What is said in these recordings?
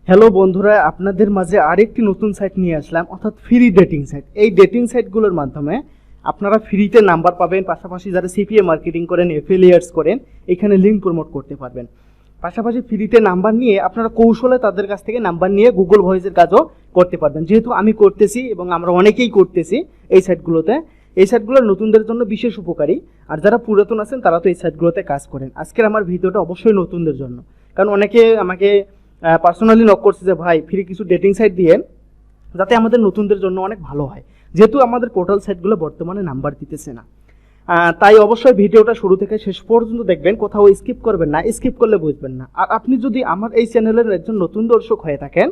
Hello বন্ধুরা, আপনাদের মাঝে আরেকটি নতুন সাইট নিয়ে আসলাম, অর্থাৎ ফ্রি ডেটিং সাইট। এই ডেটিং সাইটগুলোর মাধ্যমে আপনারা ফ্রিতে নাম্বার পাবেন, পাশাপাশি যারা সিপিএ মার্কেটিং করেন, এফিলিয়েটস করেন, এখানে লিঙ্ক প্রমোট করতে পারবেন। পাশাপাশি ফ্রিতে নাম্বার নিয়ে আপনারা কৌশলে তাদের কাছ থেকে নাম্বার নিয়ে গুগল ভয়েসের কাজও করতে পারবেন, যেহেতু আমি করতেছি এবং আমরা অনেকেই করতেছি এই সাইটগুলোতে। এই সাইটগুলো নতুনদের জন্য বিশেষ উপকারী, আর যারা পুরাতন আছেন তারা তো এই সাইটগুলোতে কাজ করেন। আজকের আমার ভিডিওটা অবশ্যই নতুনদের জন্য, কারণ অনেকে আমাকে পার্সোনালি নক করছে যে ভাই ফ্রি কিছু ডেটিং সাইট দিয়ে, যাতে আমাদের নতুনদের জন্য অনেক ভালো হয়, যেহেতু আমাদের পোর্টাল সাইটগুলো বর্তমানে নাম্বার দিতেছে না। তাই অবশ্যই ভিডিওটা শুরু থেকে শেষ পর্যন্ত দেখবেন, কোথাও স্কিপ করবেন না, স্কিপ করলে বুঝবেন না। আর আপনি যদি আমার এই চ্যানেলের একজন নতুন দর্শক হয়ে থাকেন,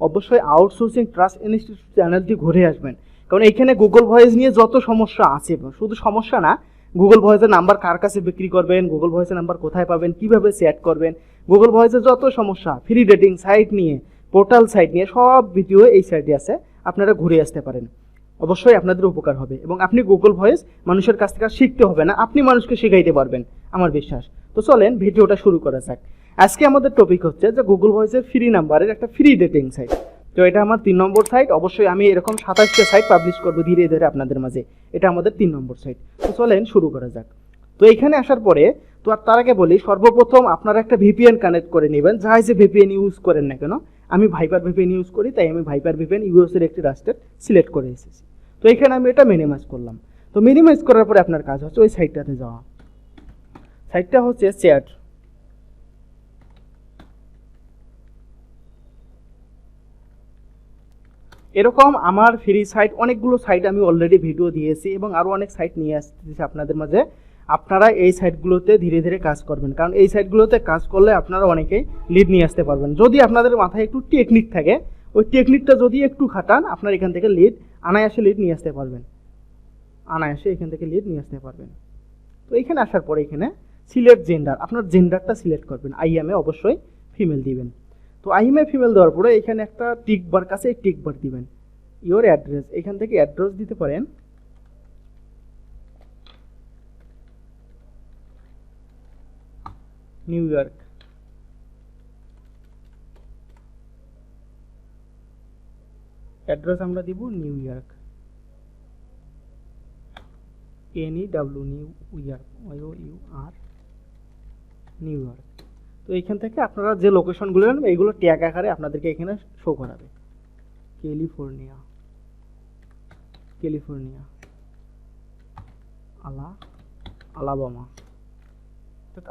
অবশ্যই আউটসোর্সিং ট্রাস্ট ইনস্টিটিউট চ্যানেলটি ঘুরে আসবেন, কারণ এখানে গুগল ভয়েস নিয়ে যত সমস্যা আছে, শুধু সমস্যা না, গুগল ভয়েসের নাম্বার কার কাছে বিক্রি করবেন, গুগল ভয়েসের নাম্বার কোথায় পাবেন, কিভাবে সেট করবেন, গুগল ভয়েসের যত সমস্যা, ফ্রি ডেটিং সাইট নিয়ে, পোর্টাল সাইট নিয়ে সব ভিডিও এই সাইটে আছে, আপনারা ঘুরে আসতে পারেন। অবশ্যই আপনাদের উপকার হবে এবং আপনি গুগল ভয়েস মানুষের কাছ থেকে শিখতে হবে না, আপনি মানুষকে শেখাইতে পারবেন, আমার বিশ্বাস। তো চলেন ভিডিওটা শুরু করা যাক। আজকে আমাদের টপিক হচ্ছে যে গুগল ভয়েসের ফ্রি নাম্বারের একটা ফ্রি ডেটিং সাইট। তো এটা আমার 3 নম্বর সাইট। অবশ্যই আমি এরকম 27টা সাইট পাবলিশ করবো ধীরে ধীরে আপনাদের মাঝে। এটা আমাদের 3 নম্বর সাইট। তো চলেন শুরু করা যাক। তো এইখানে আসার পরে তো আর তার আগে বলি, সর্বপ্রথম আপনারা একটা ভিপিএন কানেক্ট করে নেবেন, যাই যে ভিপিএন ইউজ করেন না কেন। আমি ভাইপার ভিপিএন ইউজ করি, তাই আমি ভাইপার ভিপিএন ইউএসের একটি রাষ্ট্রের সিলেক্ট করে এসেছি। তো এখানে আমি এটা মিনিমাইজ করলাম। তো মিনিমাইজ করার পরে আপনার কাজ হচ্ছে ওই সাইটটাতে যাওয়া। সাইটটা হচ্ছে চ্যাট। এরকম আমার ফ্রি সাইট অনেকগুলো সাইট আমি অলরেডি ভিডিও দিয়েছি এবং আরও অনেক সাইট নিয়ে আসতেছি আপনাদের মাঝে। আপনারা এই সাইটগুলোতে ধীরে ধীরে কাজ করবেন, কারণ এই সাইটগুলোতে কাজ করলে আপনারা অনেকেই লিড নিয়ে আসতে পারবেন। যদি আপনাদের মাথায় একটু টেকনিক থাকে, ওই টেকনিকটা যদি একটু খাটান, আপনার এখান থেকে অনায়াসে লিড নিয়ে আসতে পারবেন, অনায়াসে এখান থেকে লিড নিয়ে আসতে পারবেন। তো এখানে আসার পরে এখানে সিলেক্ট জেন্ডার, আপনার জেন্ডারটা সিলেক্ট করবেন। আইএমএ অবশ্যই ফিমেল দিবেন। তো আইএমএ ফিমেল দেওয়ার পরে এখানে একটা টিক বার কাছে টিক বার দিবেন। ইওর অ্যাড্রেস, এখান থেকে অ্যাড্রেস দিতে পারেন নিউ ইয়র্ক। অ্যাড্রেস আমরা দিব new York, NEW new York, OUR new York. তো এইখান থেকে আপনারা যে লোকেশনগুলো নেন এইগুলো ট্যাগ আকারে আপনাদেরকে এখানে শো করাবে। California, Alabama.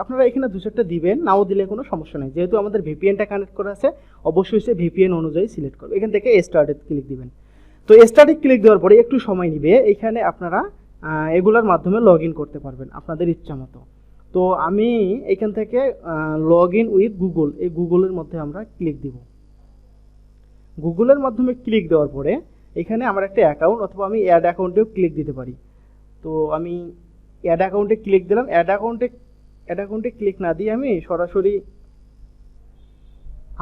আপনারা এখানে 2-4টা দিবেন, নাও দিলে কোনো সমস্যা নেই, যেহেতু আমাদের ভিপিএনটা কানেক্ট করা আছে, অবশ্যই সে ভিপিএন অনুযায়ী সিলেক্ট করবে। এখান থেকে স্টার্টে ক্লিক দিবেন। তো স্টার্টে ক্লিক দেওয়ার পরে একটু সময় নিবে, এখানে আপনারা এগুলোর মাধ্যমে লগ ইন করতে পারবেন আপনাদের ইচ্ছা মতো। তো আমি এখান থেকে লগ ইন উইথ গুগল, এই গুগলের মধ্যে আমরা ক্লিক দিব। গুগলের মাধ্যমে ক্লিক দেওয়ার পরে এখানে আমার একটা অ্যাকাউন্ট, অথবা আমি অ্যাড অ্যাকাউন্টেও ক্লিক দিতে পারি। তো আমি অ্যাড অ্যাকাউন্টে ক্লিক দিলাম। অ্যাড অ্যাকাউন্টে ক্লিক না দিয়ে আমি সরাসরি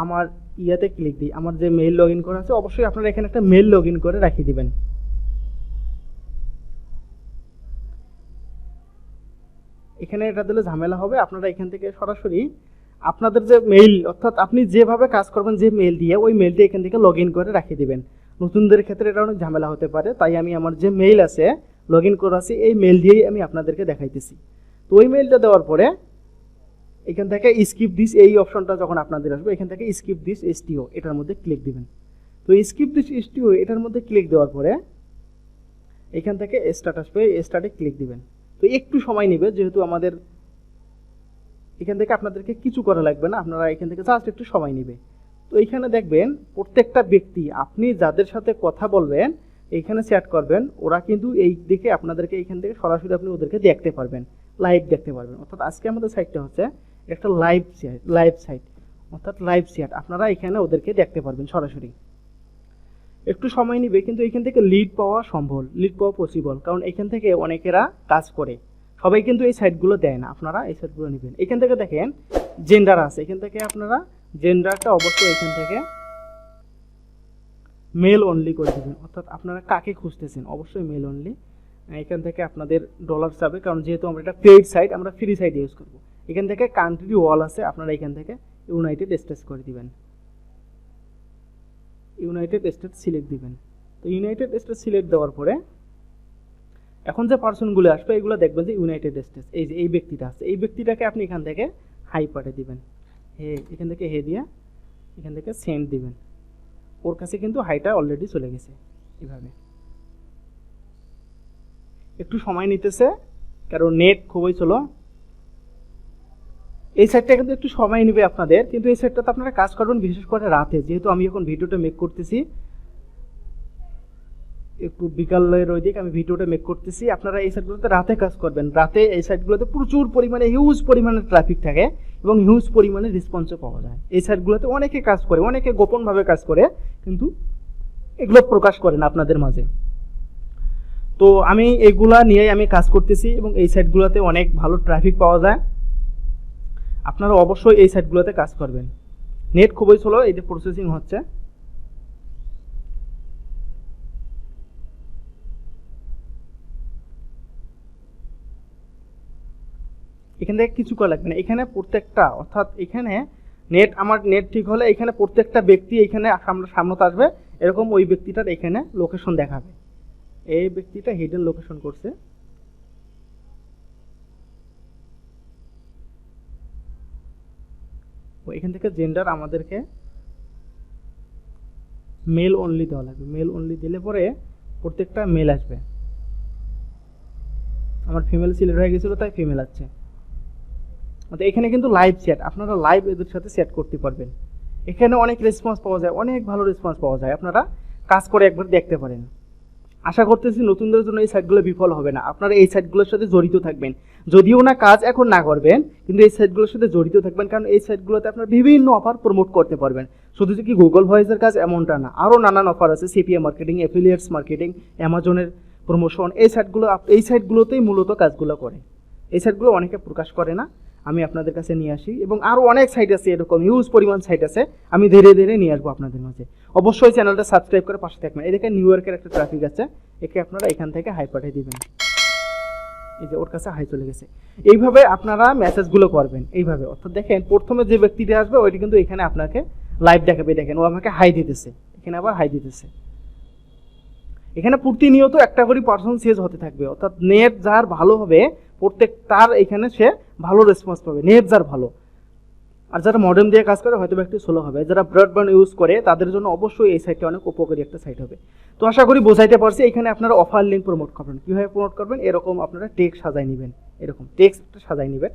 আমার ইয়াতে ক্লিক দিই, আমার যে মেইল লগ ইন করা আছে। অবশ্যই আপনারা এখানে একটা মেইল লগ ইন করে রাখিয়ে দিবেন। এখানে এটা দিলে ঝামেলা হবে, আপনারা এখান থেকে সরাসরি আপনাদের যে মেইল, অর্থাৎ আপনি যেভাবে কাজ করবেন যে মেইল দিয়ে, ওই মেইলটি এখান থেকে লগ ইন করে রাখিয়ে দিবেন। নতুনদের ক্ষেত্রে এটা অনেক ঝামেলা হতে পারে, তাই আমি আমার যে মেইল আছে লগ ইন করা আছে এই মেইল দিয়েই আমি আপনাদেরকে দেখাইতেছি। তো ওই মেইলটা দেওয়ার পরে এখান থেকে স্কিপ দিস, এই অপশনটা যখন আপনাদের আসবে, এখান থেকে স্কিপ দিস STO এটার মধ্যে ক্লিক দিবেন। তো স্কিপ দিস STO এটার মধ্যে ক্লিক দেওয়ার পরে এখান থেকে স্টার্ট আসবে, স্টার্টে ক্লিক দিবেন। তো একটু সময় নেবে, যেহেতু আমাদের এখান থেকে আপনাদেরকে কিছু করা লাগবে না, আপনারা এখান থেকে জাস্ট একটু সময় নেবে। তো এইখানে দেখবেন প্রত্যেকটা ব্যক্তি, আপনি যাদের সাথে কথা বলবেন, এইখানে চ্যাট করবেন, ওরা কিন্তু এই দিকে আপনাদেরকে এখান থেকে সরাসরি আপনি ওদেরকে দেখতে পারবেন, লাইভ দেখতে পারবেন। অর্থাৎ আজকে আমাদের সাইটটা হচ্ছে একটা লাইভ সাইট, অর্থাৎ লাইভ চ্যাট, আপনারা এখানে ওদেরকে দেখতে পারবেন সরাসরি। একটু সময় নিবে, কিন্তু এখান থেকে লিড পাওয়া সম্ভব, লিড পাওয়া পসিবল, কারণ এখান থেকে অনেকেরা কাজ করে, সবাই কিন্তু এই সাইটগুলো দেয় না, আপনারা এই সাইটগুলো নেবেন। এখান থেকে দেখেন জেন্ডার আছে, এখান থেকে আপনারা জেন্ডারটা অবশ্যই এখান থেকে মেল অনলি করে দেবেন, অর্থাৎ আপনারা কাকে খুঁজতেছেন অবশ্যই মেল অনলি। এখান থেকে আপনাদের ডলার যাবে, কারণ যেহেতু আমরা এটা পেইড সাইট, আমরা ফ্রি সাইট ইউজ করব। এখান থেকে কান্ট্রি ওয়াল আছে, আপনারা এখান থেকে ইউনাইটেড স্টেটস করে দিবেন। ইউনাইটেড স্টেটস সিলেক্ট দিবেন। তো ইউনাইটেড স্টেটস সিলেক্ট দেওয়ার পরে এখন যে পার্সনগুলো আসবে এগুলো দেখবেন যে ইউনাইটেড স্টেটস, এই যে এই ব্যক্তিটা আছে, এই ব্যক্তিটাকে আপনি এখান থেকে হাই পাঠিয়ে দিবেন, এখান থেকে দিয়ে এখান থেকে সেন্ড দিবেন। ওর কাছে কিন্তু হাইটা অলরেডি চলে গেছে। এভাবে একটু সময় নিতেছে কারণ নেট খুবই চলো। এই সাইডটা কিন্তু একটু সময় নেবে আপনাদের, কিন্তু এই সাইডটাতে আপনারা কাজ করবেন বিশেষ করে রাতে, যেহেতু আমি এখন ভিডিওটা মেক করতেছি একটু বিকালের ওই দিকে আমি ভিডিওটা মেক করতেছি, আপনারা এই সাইটগুলোতে রাতে কাজ করবেন। রাতে এই সাইটগুলোতে প্রচুর পরিমাণে হিউজ পরিমাণে ট্রাফিক থাকে এবং হিউজ পরিমাণে রেসপন্সও পাওয়া যায়। এই সাইটগুলোতে অনেকে কাজ করে, অনেকে গোপনভাবে কাজ করে, কিন্তু এগুলো প্রকাশ করে না আপনাদের মাঝে। তো আমি এগুলা নিয়েই আমি কাজ করতেছি এবং এই সাইটগুলোতে অনেক ভালো ট্রাফিক পাওয়া যায়। আপনারা অবশ্যই এই সাইটগুলোতে কাজ করবেন। নেট খুবই স্লো, এই যে প্রসেসিং হচ্ছে। এখান থেকে কিছু করা লাগবে না, এখানে প্রত্যেকটা, অর্থাৎ এখানে আমার নেট ঠিক হলে এখানে প্রত্যেকটা ব্যক্তি এখানে সামনে আসবে, এরকম ওই ব্যক্তিটার এখানে লোকেশন দেখাবে। এই ব্যক্তিটা হিডেন লোকেশন করছে, এখান থেকে জেন্ডার আমাদেরকে মেল অনলি দেওয়া লাগবে। মেল অনলি দিলে পরে প্রত্যেকটা মেল আসবে। আমার ফিমেল সিলেক্ট হয়ে গেছিল তাই ফিমেল আসছে। এখানে কিন্তু লাইভ চ্যাট, আপনারা লাইভ এদের সাথে চ্যাট করতে পারবেন। এখানে অনেক রেসপন্স পাওয়া যায়, অনেক ভালো রেসপন্স পাওয়া যায়, আপনারা কাজ করে একবার দেখতে পারেন। আশা করতেছি নতুনদের জন্য এই সাইটগুলো বিফল হবে না, আপনারা এই সাইটগুলোর সাথে জড়িত থাকবেন। যদিও না কাজ এখন না করবেন, কিন্তু এই সাইটগুলোর সাথে জড়িত থাকবেন, কারণ এই সাইটগুলোতে আপনারা বিভিন্ন অফার প্রমোট করতে পারবেন। শুধু যে কি গুগল ভয়েসের কাজ এমনটা না, আরও নানান অফার আছে, সিপিএ মার্কেটিং, অ্যাফিলিয়েটস মার্কেটিং, অ্যামাজনের প্রমোশন। এই সাইটগুলোতেই মূলত কাজগুলো করে। এই সাইটগুলো অনেকে প্রকাশ করে না, আমি আপনাদের কাছে নিয়ে আসি। এবং আরও অনেক সাইট আছে, এরকম হিউজ পরিমাণ সাইট আছে, আমি ধীরে ধীরে নিয়ে আসবো আপনাদের মাঝে। অবশ্যই চ্যানেলটা সাবস্ক্রাইব করে পাশে থাকবেন। এই দেখেন নিউ ইয়র্কের একটা ট্রাফিক আছে, একে আপনারা এখান থেকে হাই পাঠিয়ে দিবেন। এই যে ওর কাছে হাই চলে গেছে। এইভাবে আপনারা মেসেজগুলো করবেন এইভাবে, অর্থাৎ দেখেন প্রথমে যে ব্যক্তিটা আসবে ওইটি কিন্তু এখানে আপনাকে লাইভ দেখাবে। দেখেন ও আমাকে হাই দিতেছে, এখানে আবার হাই দিতেছে। এখানে প্রতিনিয়ত একটা করে পার্সন চেঞ্জ হতে থাকবে, অর্থাৎ নেট যার ভালো হবে তার এখানে সে ভালো রেসপন্স পাবে, নেট যার ভালো। আর যারা মডেম দিয়ে কাজ করে হয়তো একটু স্লো হবে, যারা ব্রডব্যান্ড ইউজ করে তাদের জন্য অবশ্যই এই সাইটটা অনেক উপকারী একটা সাইট হবে। তো আশা করি বোঝাইতে পারছি। এখানে আপনারা অফার লিঙ্ক প্রমোট করবেন। কীভাবে প্রমোট করবেন, এরকম আপনারা টেক্সট সাজাই নেবেন, এরকম টেক্সট সাজাই নেবেন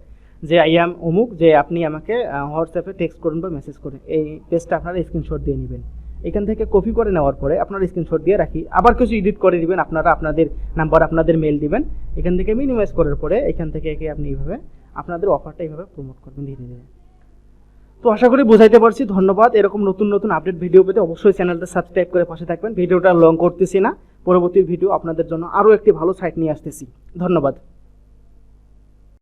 যে আই অ্যাম অমুক, যে আপনি আমাকে হোয়াটসঅ্যাপে টেক্সট করুন বা মেসেজ করুন। এই পেজটা আপনারা স্ক্রিনশট দিয়ে নেবেন। এখান থেকে কপি করে নেওয়ার পরে আপনারা স্ক্রিনশট দিয়ে রাখি, আবার কিছু এডিট করে দিবেন, আপনারা আপনাদের নাম্বার, আপনাদের মেল দিবেন। এখান থেকে মিনিমাইজ করার পরে এখান থেকে একে আপনি এইভাবে আপনাদের অফারটা এইভাবে প্রমোট করবেন ধীরে ধীরে। তো আশা করি বোঝাইতে পারছি। ধন্যবাদ। এরকম নতুন নতুন আপডেট ভিডিও পেতে অবশ্যই চ্যানেলটা সাবস্ক্রাইব করে পাশে থাকবেন। ভিডিওটা লং করতেছি না, পরবর্তী ভিডিও আপনাদের জন্য আরও একটি ভালো সাইট নিয়ে আসতেছি। ধন্যবাদ।